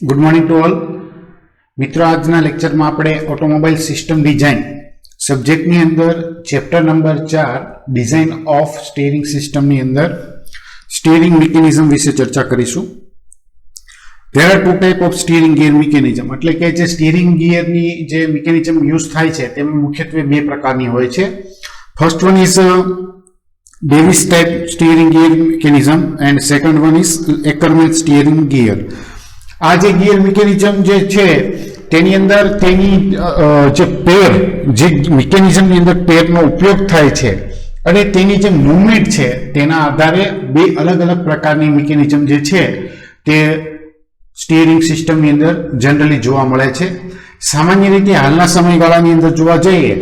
Good morning to all મિત્રો, આજના લેક્ચરમાં આપણે ઓટોમોબાઈલ સિસ્ટમ ડિઝાઇન સબ્જેક્ટની અંદર chapter number 4 design of steering સિસ્ટમની અંદર સ્ટીરિંગ મિકેનિઝમ વિશે ચર્ચા કરીશું. There are two type of steering gear mechanism, એટલે કે જે સ્ટીરિંગ ગિયરની જે મિકેનિઝમ યુઝ થાય છે તેમાં મુખ્યત્વે બે પ્રકારની હોય છે. First one is Davis type steering gear mechanism and second one is Ackermann steering gear. આ જે ગિયર મિકેનિઝમ જે છે તેની અંદર તેની જે પેર, જે મિકેનિઝમની અંદર પેરનો ઉપયોગ થાય છે અને તેની જે મૂવમેન્ટ છે તેના આધારે બે અલગ અલગ પ્રકારની મિકેનિઝમ જે છે તે સ્ટીરિંગ સિસ્ટમની અંદર જનરલી જોવા મળે છે. સામાન્ય રીતે હાલના સમયગાળાની અંદર જોવા જઈએ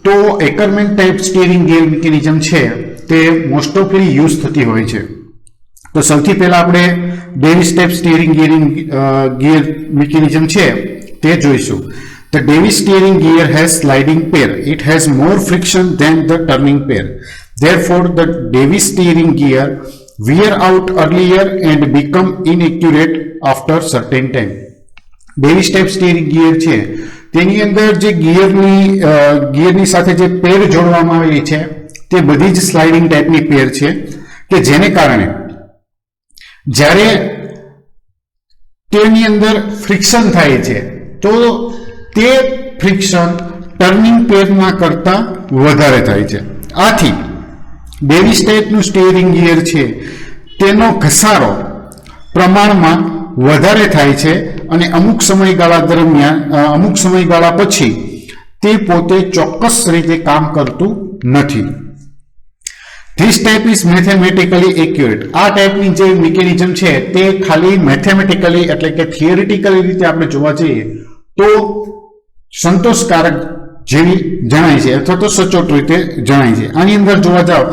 તો Ackermann type steering gear mechanism છે તે મોસ્ટ ઓફલી યુઝ થતી હોય છે. તો સૌથી પહેલા આપણે Davis type steering gear mechanism છે તે જોઈશું. The Davis steering gear has sliding pair. It has more friction than the turning pair. Therefore, the Davis steering gear wear out earlier and become inaccurate after certain time. Davis type steering gear છે તેની અંદર જે ગિયરની સાથે જે પેર જોડવામાં આવેલી છે તે બધી જ સ્લાઇડિંગ ટાઈપની પેર છે કે જેને કારણે જ્યારે તેની અંદર ફ્રિક્શન થાય છે તો તે ફ્રિક્શન ટર્નિંગ પેરના કરતા વધારે થાય છે. આથી ડેવિસ ટાઈપનું સ્ટીયરિંગ ગિયર છે તેનો ઘસારો પ્રમાણમાં વધારે થાય છે અને અમુક સમયગાળા પછી તે પોતે ચોક્કસ રીતે કામ કરતું નથી. This type is mathematically accurate. આ ટાઈપની જે મિકેનિઝમ છે તે ખાલી મેથેમેટિકલી એટલે કે થિયરિટિકલી રીતે આપણે જોવા જઈએ તો સંતોષકારક જેવી જણાય છે અથવા તો સચોટ રીતે જણાય છે. આની અંદર જોવા જાવ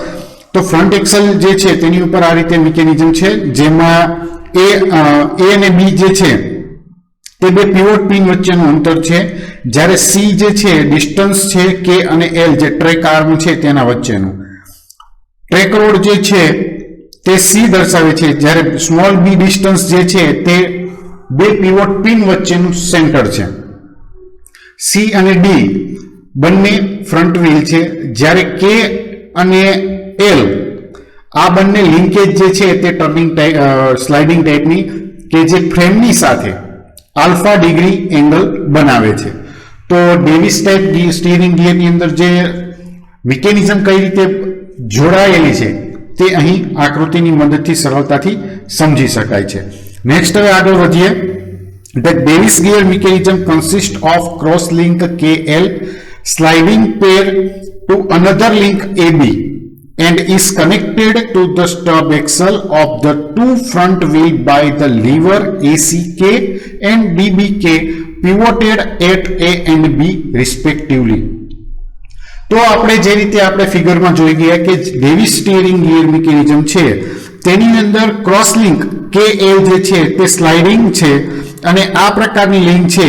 તો ફ્રન્ટ એક્સલ જે છે તેની ઉપર આ રીતે મિકેનિઝમ છે જેમાં એ અને બી જે છે તે બે પિવોટ પિન વચ્ચેનું અંતર છે, જ્યારે સી જે છે ડિસ્ટન્સ છે કે અને એલ જે ટ્રેક આર્મ છે તેના વચ્ચેનું. ટ્રેક રોડ જે છે તે સી દર્શાવે છે, જ્યારે સ્મોલ બી ડિસ્ટન્સ જે છે તે બે પિવોટ પિન વચ્ચેનું સેન્ટર છે. સી અને ડી બંને ફ્રન્ટ વ્હીલ છે, જ્યારે કે અને એલ આ બંને લિંકેજ જે છે તે ટર્નિંગ સ્લાઇડિંગ ટાઈપની કે જે ફ્રેમની સાથે આલ્ફા ડિગ્રી એંગલ બનાવે છે. તો ડેવિસ ટાઈપ સ્ટીયરિંગ ગિયરની અંદર જે મિકેનિઝમ કઈ રીતે જોડાયેલી છે તે અહીં આકૃતિની મદદથી સરળતાથી સમજી શકાય છે. નેક્સ્ટ હવે આગળ વધીએ. The Davis gear mechanism consists of cross link KL sliding pair to another link AB and is connected to the stub axle of the two front wheel by the lever ACK and DBK pivoted at A and B respectively. તો આપણે જે રીતે આપણે ફિગરમાં જોઈ ગયા કે Davis steering gear mechanism છે તેની અંદર ક્રોસ લિંક કે એલ જે છે તે સ્લાઇડિંગ છે અને આ પ્રકારની લિંક છે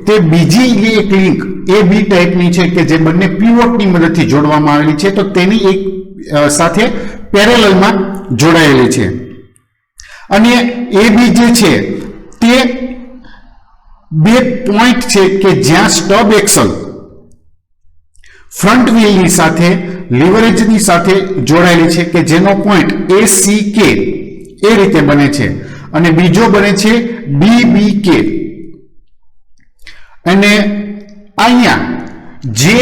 તે બીજી એક લિંક એ બી ટાઈપની છે કે જે બંને પિવોટની મદદથી જોડવામાં આવેલી છે, તો તેની એક સાથે પેરેલલમાં જોડાયેલી છે. અને એ બી જે છે તે બે પોઈન્ટ છે કે જ્યાં સ્ટબ એક્સલ ફ્રન્ટ વ્હીલની સાથે લીવરેજની સાથે જોડાયેલી છે કે જેનો પોઈન્ટ ACK એ રીતે બને છે અને બીજો બને છે DBK. અને અહીંયા જે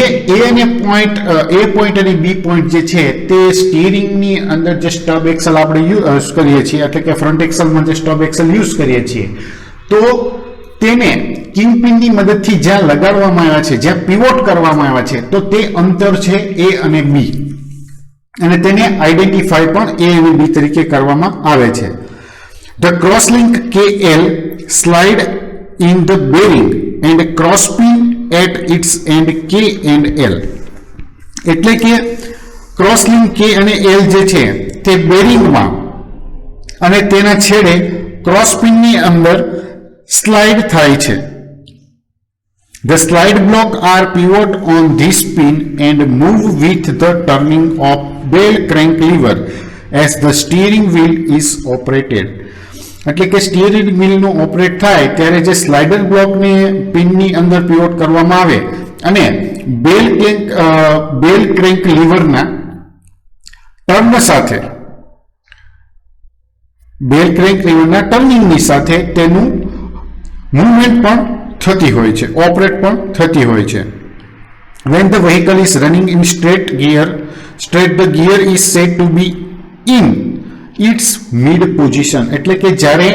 એ પોઈન્ટ અને બી પોઈન્ટ જે છે તે સ્ટીયરિંગની અંદર જે સ્ટબ એક્સલ આપણે યુઝ કરીએ છીએ એટલે કે ફ્રન્ટ એક્સલમાં જે સ્ટબ એક્સલ યુઝ કરીએ છીએ તો તેને કિંગપિનની મદદથી જ્યાં લગાડવામાં આવ્યા છે, જ્યાં પિવોટ કરવામાં આવ્યા છે તો તે અંતર છે એ અને બી, અને તેને આઈડેન્ટિફાય પણ એ અને બી તરીકે કરવામાં આવે છે. The crosslink KL slide in the bearing and crosspin at its end K and L. એટલે કે ક્રોસલિંક K અને L જે છે તે બેરિંગમાં અને તેના છેડે ક્રોસપિનની અંદર સ્લાઇડ થાય છે. The slide block are pivot on this pin and move with the turning of bell crank lever as the steering wheel is operated. એટલે કે સ્ટીયરિંગ વ્હીલનો ઓપરેટ થાય ત્યારે જે સ્લાઇડર બ્લોકને પિનની અંદર પિવોટ કરવામાં આવે અને બેલ ક્રેન્ક લીવરના ટર્ન સાથે બેલ ક્રેન્ક લીવરના ટર્નિંગની સાથે તેનું મૂવમેન્ટ પણ થતી હોય છે, ઓપરેટ પણ થતી હોય છે. When the vehicle is running in straight, the gear is said to be in its mid position. એટલે કે જ્યારે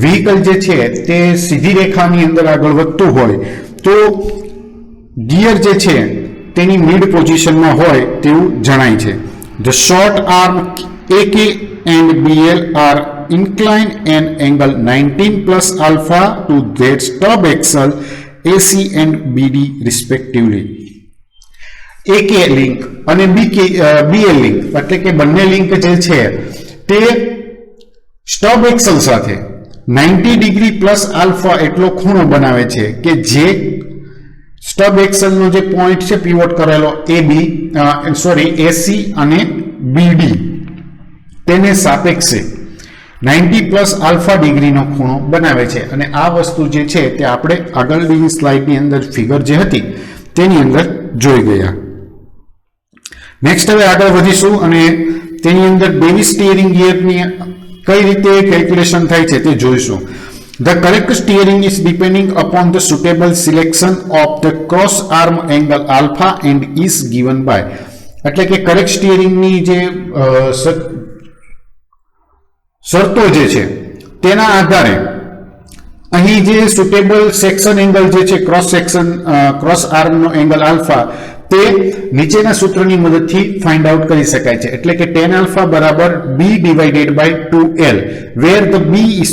વ્હીકલ જે છે તે સીધી રેખાની અંદર આગળ વધતું હોય તો ગિયર જે છે તેની મિડ પોઝિશનમાં હોય તેવું જણાય છે. The short arm AK and BL are inclined an angle 19 plus alpha to their stub axle AC and BD respectively. AK link અને BL લિંક એટલે કે બંને લિંક જે છે તે સ્ટબ એક્સલ સાથે 90 ડિગ્રી પ્લસ આલ્ફા એટલો ખૂણો બનાવે છે કે જે સ્ટબ એક્સલનો જે પોઈન્ટ છે પીવોટ કરેલો AC અને BD તેને સાપેક્ષે 90 પ્લસ આલ્ફા ડિગ્રીનો ખૂણો બનાવે છે. અને આ વસ્તુ જે છે તે આપણે આગળની સ્લાઇડની અંદર ફિગર જે હતી તેની અંદર જોઈ ગયા. નેક્સ્ટ હવે આગળ વધીશું અને તેની અંદર ડેવિસ સ્ટીયરિંગ ગિયરની કઈ રીતે કેલ્ક્યુલેશન થાય છે તે જોઈશું. The correct steering is depending upon the suitable selection of the cross arm angle alpha and is given by. એટલે કે કરેક્ટ સ્ટીયરિંગની જે શરતો જે છે તેના આધારે અહીં જે સુટેબલ સેક્શન એંગલ જે છે ક્રોસ આર્મનો એંગલ આલ્ફા તે નીચેના સૂત્રની મદદથી ફાઇન્ડ આઉટ કરી શકાય છે. એટલે કે tan alpha બરાબર b divided by 2l where the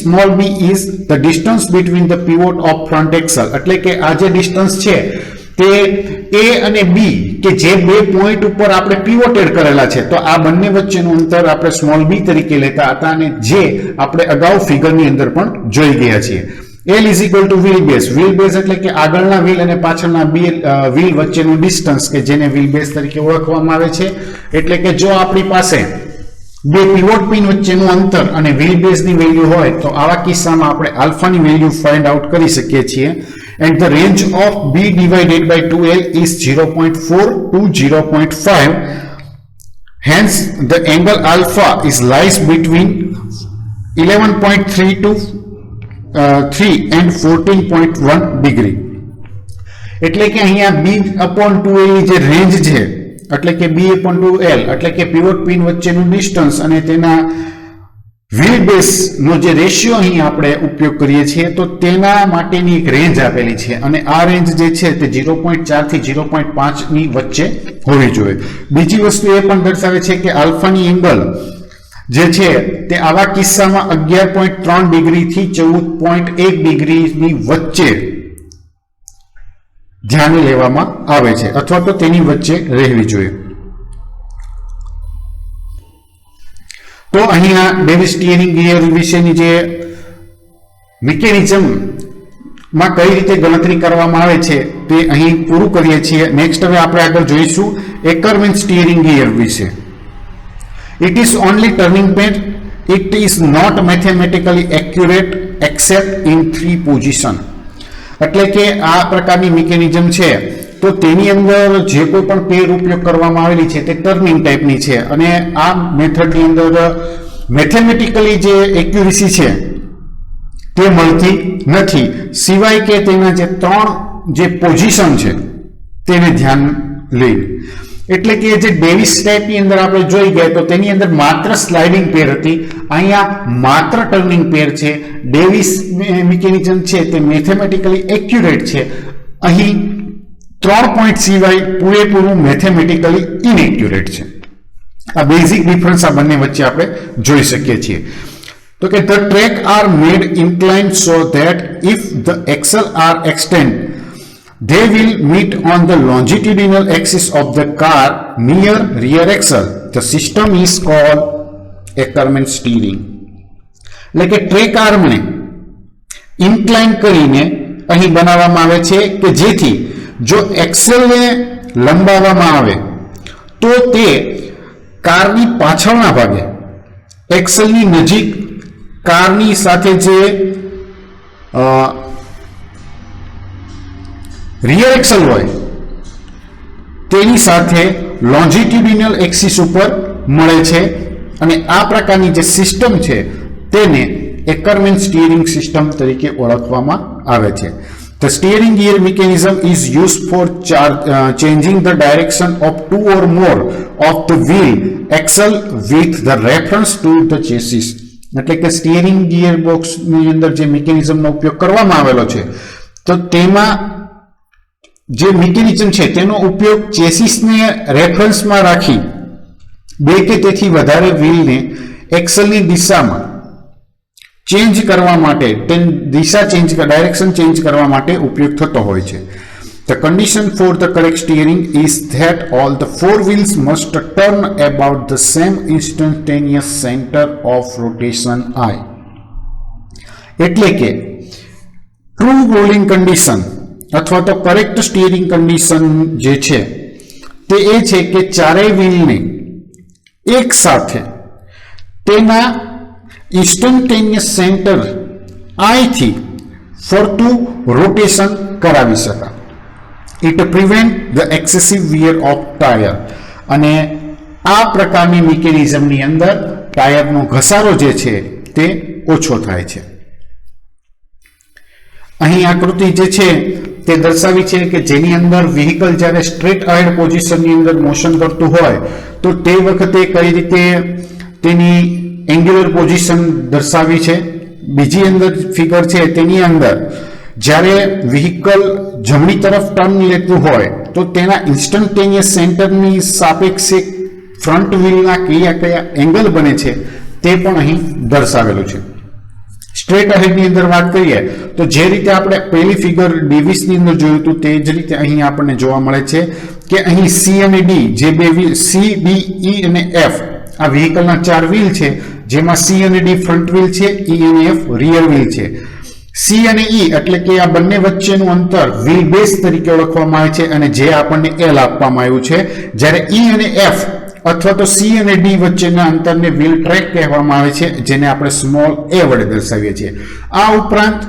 small b is the distance between the pivot of front axle. એટલે કે આ જે ડિસ્ટન્સ છે તે a અને b કે જે બે પોઈન્ટ ઉપર આપણે પિવોટેડ કરેલા છે તો આ બંને વચ્ચેનું અંતર આપણે સ્મોલ b તરીકે લેતા હતા અને જે આપણે અગાઉ ફિગરની અંદર પણ જોઈ ગયા છીએ. L is equal to wheel base. Wheel base એટલે કે આગળના વ્હીલ અને પાછળના વ્હીલ વચ્ચેનું ડિસ્ટન્સ કે જેને wheel base તરીકે ઓળખવામાં આવે છે. એટલે કે જો આપણી પાસે બે પિવોટ પિન વચ્ચેનું અંતર અને wheel base ની વેલ્યુ હોય તો આવા કિસ્સામાં આપણે આલ્ફાની વેલ્યુ ફાઇન્ડ આઉટ કરી શકીએ છીએ. And the range of b divided by 2l is 0.4 to 0.5. Hence the angle alpha is lies between 11.3 to 3 and 14.1 degree. એટલે કે અહીંયા b/2l ની જે રેન્જ છે એટલે કે b/2l એટલે કે પિવોટ પિન વચ્ચેનું ડિસ્ટન્સ અને તેના વ્હીલ બેઝ નો જે રેશિયો અહીં આપણે ઉપયોગ કરીએ છીએ તો તેના માટેની એક રેન્જ આપેલી છે અને આ રેન્જ જે છે તે 0.4 થી 0.5 ની વચ્ચે હોવી જોઈએ. બીજી વસ્તુ એ પણ દર્શાવે છે કે આલ્ફાની એંગલ જે છે તે આવા કિસ્સામાં 11.3 ડિગ્રી થી 14.1 ડિગ્રીની વચ્ચે ધ્યાને લેવામાં આવે છે અથવા તો તેની વચ્ચે રહેવી જોઈએ. તો અહીંયા ડેવિસ સ્ટીયરિંગ ગિયર વિશેની જે મિકેનિઝમ માં કઈ રીતે ગણતરી કરવામાં આવે છે તે અહીં પૂરું કરીએ છીએ. નેક્સ્ટ હવે આપણે આગળ જોઈશું એકરમેન સ્ટીયરિંગ ગિયર વિશે. It is only turning point. It is not mathematically accurate except in 3 position. એટલે કે આ પ્રકારની મિકેનિઝમ છે તો તેની અંદર જે કોઈ પણ પેર ઉપયોગ કરવામાં આવેલી છે તે ટર્નિંગ ટાઈપની છે અને આ મેથડની અંદર મેથેમેટિકલી જે એક્યુરેસી છે તે મળતી નથી સિવાય કે તેના જે 3 જે પોઝિશન છે તેને ધ્યાન લઈને. એટલે કે જે ડેવિસ ટાઈપની અંદર આપણે જોઈ ગયા તો તેની અંદર માત્ર સ્લાઇડિંગ પેર હતી, અહીંયા માત્ર ટર્નિંગ પેર છે. ડેવિસ મિકેનિઝમ છે તે મેથેમેટિકલી એક્યુરેટ છે, અહીં 3 પોઈન્ટ સિવાય પૂરેપૂરું મેથેમેટિકલી ઇનએક્યુરેટ છે. આ બેઝિક ડિફરન્સ આ બંને વચ્ચે આપણે જોઈ શકીએ છીએ. તો કે the track are made inclined so that if the axle are extend they will meet on the longitudinal axis of the car near rear axle. The system is called Ackermann steering. એટલે કે track આર્મને incline કરીને અહીં બનાવવામાં આવે છે કે જેથી જો એક્સેલને લંબાવવામાં આવે તો તે કારની પાછળના ભાગે એક્સેલની નજીક કારની સાથે જે રિયર એક્સલ હોય તેની સાથે લોન્જિટ્યુડિનલ એક્સિસ ઉપર મળે છે અને આ પ્રકારની જે સિસ્ટમ છે તેને એકરમેન સ્ટીયરિંગ સિસ્ટમ તરીકે ઓળખવામાં આવે છે. The steering gear mechanism is used for changing the direction of two or more of the wheel axle with the reference to the chassis. એટલે કે સ્ટીયરિંગ ગિયર બોક્સ ની અંદર જે મિકેનિઝમનો ઉપયોગ કરવામાં આવેલો છે તો તેમાં જે મિકેનિઝમ છે તેનો ઉપયોગ ચેસિસને રેફરન્સમાં રાખી બે કે તેથી વધારે વ્હીલને એક્સલની દિશામાં ચેન્જ કરવા માટે દિશા ચેન્જ ડાયરેક્શન ચેન્જ કરવા માટે ઉપયોગ થતો હોય છે. The condition for the correct steering is that all the four wheels must turn about the same instantaneous center of rotation I. એટલે કે ટ્રુ રોલિંગ કન્ડિશન અથવા તો કરેક્ટ સ્ટીયરિંગ કન્ડિશન જે છે તે એ છે કે ચારેય વ્હીલને એક સાથે તેના ઇન્સ્ટન્ટેનિયસ સેન્ટર આઈ થી ફરતું રોટેશન કરાવી શકાય. It prevent the excessive wear of tyre. અને આ પ્રકારની મિકેનિઝમની અંદર ટાયરનો ઘસારો જે છે તે ઓછો થાય છે. અહીં આકૃતિ જે છે તે દર્શાવી છે કે જેની અંદર વ્હીકલ જ્યારે સ્ટ્રેટ અહેડ પોઝિશનની અંદર મોશન કરતું હોય તો તે વખતે કઈ રીતે તેની એંગ્યુલર પોઝિશન દર્શાવી છે. બીજી અંદર ફિગર છે તેની અંદર જ્યારે વ્હીકલ જમણી તરફ ટર્ન લેતું હોય તો તેના ઇન્સ્ટન્ટેનિયસ સેન્ટરની સાપેક્ષે ફ્રન્ટ વ્હીલના કયા એંગલ બને છે તે પણ અહીં દર્શાવેલું છે. સ્ટ્રેટ અહેડની અંદર વાત કરીએ તો જે રીતે આપણે પહેલી ફિગર D20 ની અંદર જોયું હતું તે જ રીતે અહીં આપણને જોવા મળે છે કે અહીં C અને D જે બે વ્હીલ C, D, E અને F આ વ્હીકલના ચાર વ્હીલ છે જેમાં C અને D ફ્રન્ટ વ્હીલ છે, E અને F રિયર વ્હીલ છે. C અને E એટલે કે આ બંને વચ્ચેનું અંતર વ્હીલ બેઝ તરીકે ઓળખવામાં આવે છે અને જે આપણને L આપવામાં આવ્યું છે. જ્યારે E અને F અથવા તો C અને D વચ્ચેના અંતરને વ્હીલ ટ્રેક કહેવામાં આવે છે જેને આપણે સ્મોલ a વડે દર્શાવીએ છીએ. આ ઉપરાંત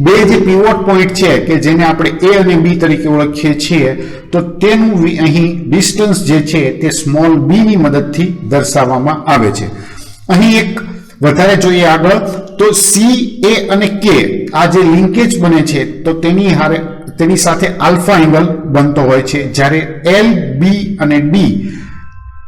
બે જે પીવોટ પોઈન્ટ છે કે જેને આપણે A અને B તરીકે ઓળખીએ છીએ તો તેનું અહીં ડિસ્ટન્સ જે છે તે સ્મોલ b ની મદદથી દર્શાવવામાં આવે છે. અહીં એક વધારે જોઈએ આગળ તો C, A અને K આ જે લિંકેજ બને છે તો તેની સાથે આલ્ફા એંગલ બનતો હોય છે. જ્યારે L, B અને D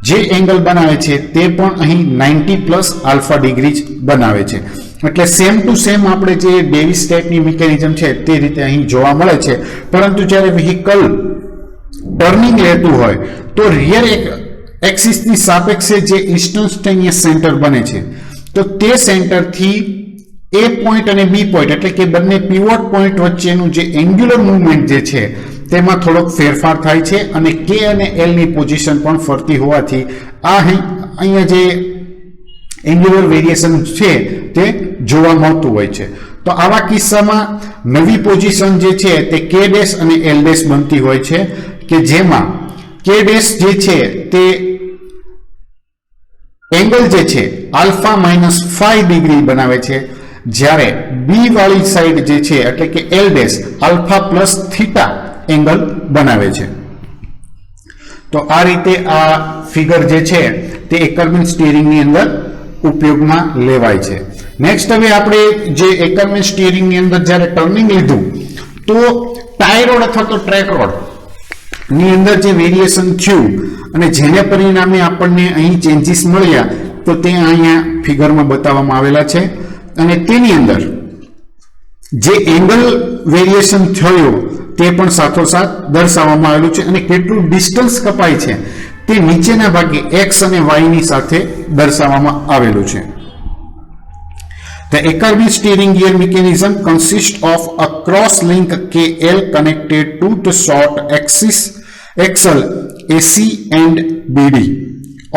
જે એંગલ બનાવે છે તે પણ અહીં 90+ આલ્ફા ડિગ્રી બનાવે છે. એટલે સેમ ટુ સેમ આપણે જે ડેવિસ ટાઈપની મિકેનિઝમ છે તે રીતે અહીં જોવા મળે છે. પરંતુ જ્યારે વ્હીકલ ટર્નિંગ લેતું હોય તો રિયર એક્સિસની સાપેક્ષે જે ઇન્સ્ટન્ટેનિયસ સેન્ટર બને છે તો તે સેન્ટરથી A પોઈન્ટ અને B પોઈન્ટ એટલે કે બંને પીવોટ પોઈન્ટ વચ્ચેનું જે એંગ્યુલર મૂવમેન્ટ જે છે તેમાં થોડોક ફેરફાર થાય છે અને K અને L ની પોઝિશન પણ ફરતી હોવાથી અહીંયા જે એંગ્યુલર વેરિએશન છે તે જોવા મળતું હોય છે. તો આવા કિસ્સામાં નવી પોઝિશન જે છે તે K' અને L' બનતી હોય છે કે જેમાં K' જે છે તે એંગલ જે છે આલ્ફા -5 ડિગ્રી બનાવે છે. જ્યારે B વાળી સાઈડ જે છે એટલે કે L' આલ્ફા θ એંગલ બનાવે છે. તો આ રીતે આ ફિગર જે છે તે એકરમેન સ્ટીયરિંગની અંદર ઉપયોગમાં લેવાય છે. નેક્સ્ટ હવે આપણે જે એકરમેન સ્ટીયરિંગની અંદર જ્યારે ટર્નિંગ લીધું તો ટાઈ રોડ અથવા તો ટ્રેક રોડ ની અંદર જે વેરિએશન થયું અને જેને પરિણામે આપણને અહીં ચેન્જીસ મળ્યા તો તે અહીંયા ફિગરમાં બતાવવામાં આવેલા છે. અને તેની અંદર જે એંગલ વેરિએશન થયું તે પણ સાથોસાથ દર્શાવવામાં આવેલું છે અને કેટલું ડિસ્ટન્સ કપાય છે તે નીચેના ભાગે x અને y ની સાથે દર્શાવવામાં આવેલું છે. The Ekkerman steering gear mechanism consists of a cross link KL connected to the short axle AC and BD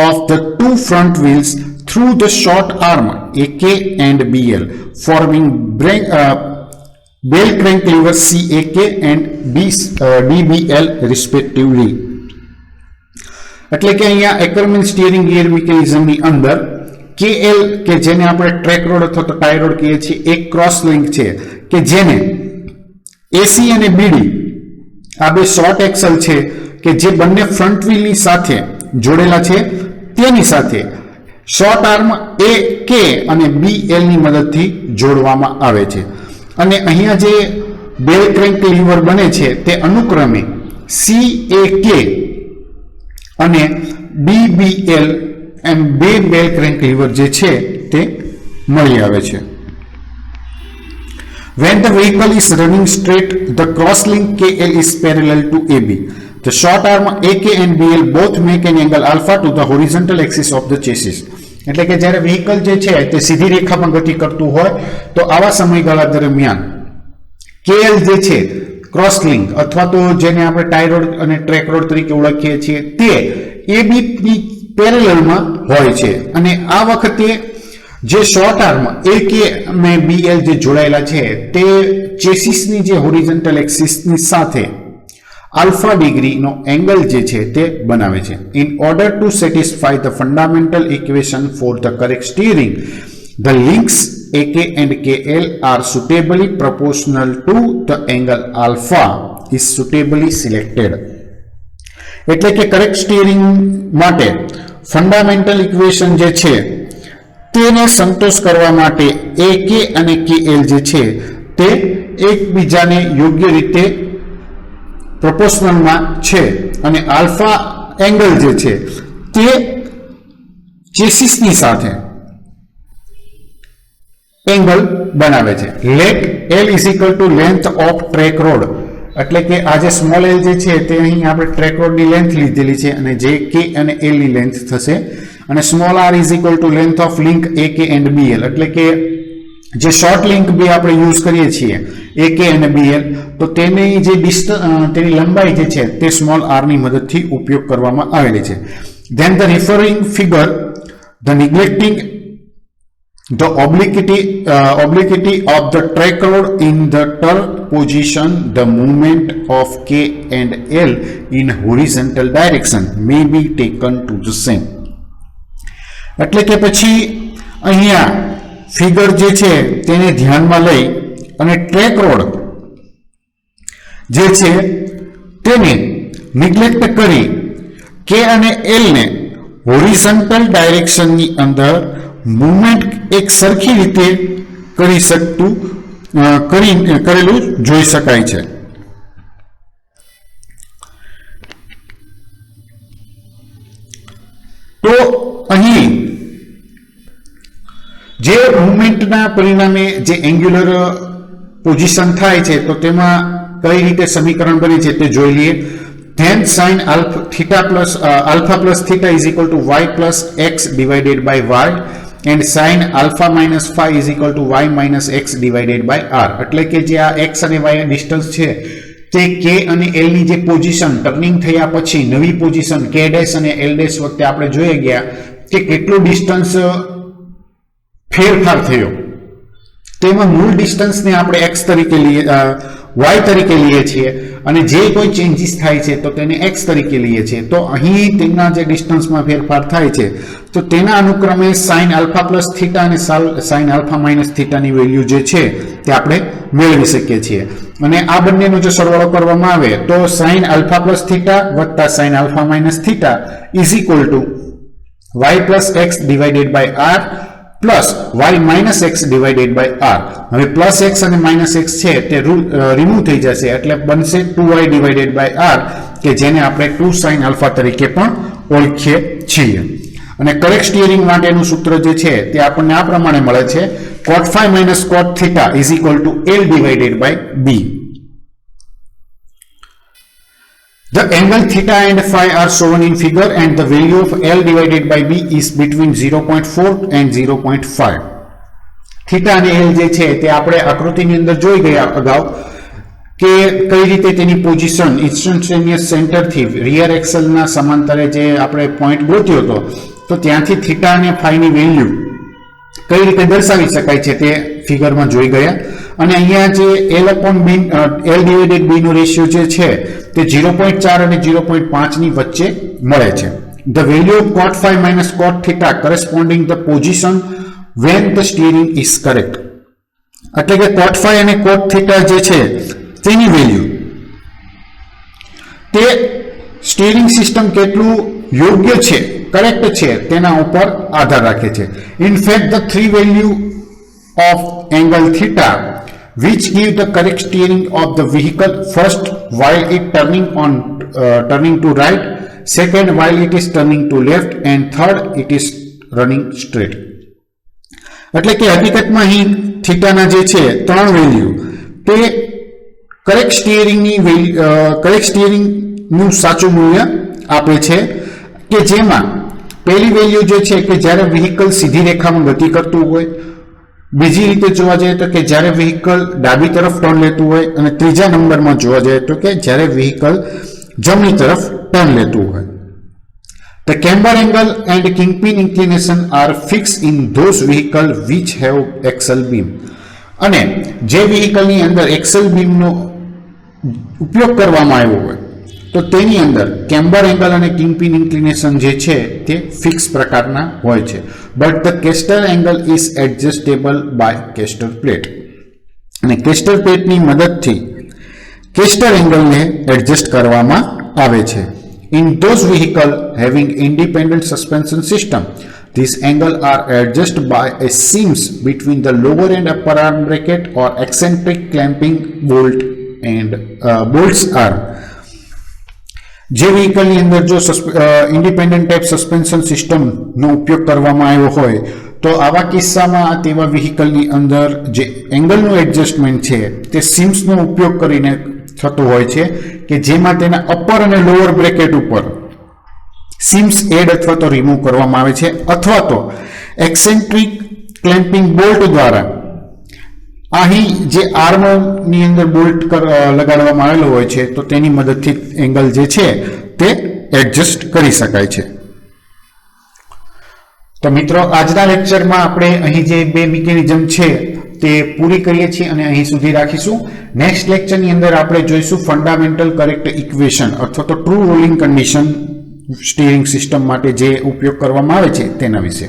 of the two front wheels through the short arm AK and BL, forming bell crank lever CAK and DBL respectively. એટલે કે અહીંયા Ackermann steering gear મિકેનિઝમની અંદર KL કે જેને આપણે track road અથવા તો tie road કહીએ છીએ એક ક્રોસ લિંક છે કે જેને AC અને BD આ બે શોર્ટ એક્સલ છે કે જે બંને ફ્રન્ટ વ્હીલની સાથે જોડેલા છે તેની સાથે શોર્ટ આર્મ AK અને BL ની મદદથી જોડવામાં આવે છે અને અહીંયા જે બેલ ક્રેન્ક લીવર બને છે તે અનુક્રમે CAK અને BBL એમ બે બેલ ક્રેન્ક લીવર જે છે તે મળી આવે છે. When the vehicle is running straight, the crosslink KL is parallel to AB. The short arm AK and BL both make an angle alpha to the horizontal axis of the chassis. એટલે કે જ્યારે vehicle જે છે તે સીધી રેખામાં ગતિ કરતું હોય તો આવા સમયગાળા દરમિયાન KL જે છે ક્રોસ લિંક અથવા તો જેને આપણે ટાઈ રોડ અને ટ્રેક રોડ તરીકે ઓળખીએ છીએ તે AB ની પેરેલલમાં હોય છે અને આ વખતે જે શોર્ટ આર્મ AK અને BL જે જોડાયેલા છે તે ચેસિસની જે હોરિઝોન્ટલ એક્સિસની સાથે આલ્ફા ડિગ્રીનો એંગલ જે છે તે બનાવે છે. In order to satisfy the fundamental equation for the correct steering the links AK and KL are suitably proportional to the angle alpha is suitably selected. એટલે કે કરેક્ટ સ્ટીરિંગ માટે ફંડામેન્ટલ ઇક્વેશન જે છે તેને સંતોષ કરવા માટે AK અને KL જે છે તે એકબીજાને યોગ્ય રીતે પ્રોપોર્શનલમાં છે અને આલ્ફા એંગલ જે છે તે ચેસિસની સાથે એંગલ બનાવે છે. Let L is equal to length of track road એટલે કે આ જે સ્મોલ L જે છે તે અહીં આપણે ટ્રેક રોડની લેન્થ લીધેલી છે અને જે K અને L ની લેન્થ થશે અને small r is equal to length of link AK and BL એટલે કે જે શોર્ટ લિંક બી આપણે યુઝ કરીએ છીએ AK અને BL તો તેની જે તેની લંબાઈ જે છે તે સ્મોલ r ની મદદથી ઉપયોગ કરવામાં આવેલી છે. Then the referring figure the neglecting the obliquity of the track rod in the turn position the movement of K and L in horizontal direction may be taken to the same. એટલે કે પછી અહીંયા figure જે છે તેને ધ્યાનમાં લઈ અને ટ્રેક રોડ જે છે તેને નિગ્લેક્ટ કરી K અને L ને હોરિઝોન્ટલ ડાયરેક્શનની અંદર મૂવમેન્ટ એક સરખી રીતે કરેલું જોઈ શકાય છે. તો અહીં જે મૂવમેન્ટના પરિણામે જે એંગ્યુલર પોઝિશન થાય છે તો તેમાં કઈ રીતે સમીકરણ બને છે તે જોઈ લઈએ. then sin alpha plus theta is equal to y plus x divided by y and sin alpha minus phi is equal to y minus x divided by r. એટલે કે જે આ x અને y ડિસ્ટન્સ છે તે K અને L ની જે પોઝિશન ટર્નિંગ થયા પછી નવી પોઝિશન K ડેશ અને L ડેશ વખતે આપણે જોઈ ગયા કે કેટલું ડિસ્ટન્સ ફેરફાર થયો તેમાં મૂળ ડિસ્ટન્સને આપણે x તરીકે લઈએ y તરીકે લઈએ છીએ અને જે કોઈ ચેન્જીસ થાય છે તો તેને x તરીકે લઈએ છીએ. તો અહીં તેના જે ડિસ્ટન્સમાં ફેરફાર થાય છે તો તેના અનુક્રમે sin alpha plus theta અને sin alpha minus theta ની વેલ્યુ જે છે તે આપણે મેળવી શકીએ છીએ અને આ બંનેનો જો સરવાળો કરવામાં આવે તો sin alpha plus theta વત્તા sin alpha minus theta is equal to y plus x divided by r plus y minus x divided by r. હવે plus x અને minus x છે તે રિમૂવ થઈ જશે એટલે બનશે 2y divided by r કે જેને આપણે 2 sin alpha તરીકે પણ ઓળખીએ છીએ. અને કરેક્ટ સ્ટીયરિંગ માટેનું સૂત્ર જે છે તે આપણને આ પ્રમાણે મળે છે cot phi minus cot theta is equal to L divided by B. The angle theta and phi are shown in figure and the value of L divided by B is between 0.4 and 0.5. Theta અને L જે છે તે આપણે આકૃતિની અંદર જોઈ ગયા અગાઉ કે કઈ રીતે તેની પોઝિશન ઇન્સ્ટન્ટેનિયસ સેન્ટરથી રિયર એક્સલના સમાંતરે જે આપણે પોઈન્ટ ગોત્યો હતો તો ત્યાંથી થીટા અને ફાઈની વેલ્યુ કઈ રીતે દર્શાવી શકાય છે તે ફિગરમાં જોઈ ગયા અને અહીંયા જે L ડિવાઇડેડ B નો રેશિયો જે છે તે 0.4 અને 0.5 ની વચ્ચે મળે છે the value of cot phi minus cot theta corresponding the position when the steering is correct. એટલે કે cot phi અને cot theta જે છે તેની વેલ્યુ તે સ્ટીરિંગ સિસ્ટમ કેટલું યોગ્ય છે, કરેક્ટ છે તેના ઉપર આધાર રાખે છે. In fact the three value of angle theta which give the correct steering of the vehicle, first while it turning to right, second while it is turning to left, and third it is running straight. એટલે કે હકીકતમાં અહીં થીટાના જે છે ત્રણ value તે correct સ્ટીયરિંગનું સાચું મૂલ્ય આપે છે, કે જેમાં પહેલી વેલ્યુ જે છે કે જ્યારે વ્હીકલ સીધી રેખામાં ગતિ કરતું હોય, બીજી રીતે જોવા જઈએ તો કે જ્યારે વ્હીકલ ડાબી તરફ ટર્ન લેતું હોય, અને ત્રીજા નંબરમાં જોવા જઈએ તો કે જ્યારે વ્હીકલ જમણી તરફ ટર્ન લેતું હોય. The camber angle and kingpin inclination are fixed in those vehicles which have axle beam. અને જે વ્હીકલની અંદર એક્સેલ બીમનો ઉપયોગ કરવામાં આવ્યો હોય તો તેની અંદર કેમ્બર એંગલ અને કિંગપિન ઇન્ક્લિનેશન જે છે તે ફિક્સ પ્રકારના હોય છે. But the caster angle is adjustable by caster plate. અને કેસ્ટર પ્લેટની મદદથી કેસ્ટર એંગલને એડજસ્ટ કરવામાં આવે છે. In those vehicles having independent suspension system, these angles are adjusted by a seams between the lower and upper arm bracket or eccentric clamping bolt and bolts are. જે વ્હીકલની અંદર જો independent type suspension સિસ્ટમનો ઉપયોગ કરવામાં આવ્યો હોય તો આવા કિસ્સામાં તેવા વ્હીકલની અંદર જે એંગલનું એડજસ્ટમેન્ટ છે તે સિમ્સનો ઉપયોગ કરીને થતું હોય છે, કે જેમાં તેના અપર અને લોઅર બ્રેકેટ ઉપર સિમ્સ એડ અથવા તો રિમૂવ કરવામાં આવે છે, અથવા તો એક્સેન્ટ્રિક ક્લેમ્પિંગ બોલ્ટ દ્વારા અહીં જે આર્મની અંદર બોલ્ટ લગાડવામાં આવેલો હોય છે તો તેની મદદથી એંગલ જે છે તે એડજસ્ટ કરી શકાય છે. તો મિત્રો આજના લેક્ચરમાં આપણે અહીં જે બે મિકેનિઝમ છે તે પૂરી કરીએ છીએ અને અહીં સુધી રાખીશું. નેક્સ્ટ લેક્ચરની અંદર આપણે જોઈશું ફંડામેન્ટલ કરેક્ટ ઇક્વેશન અથવા તો true rolling condition steering system માટે જે ઉપયોગ કરવામાં આવે છે તેના વિશે.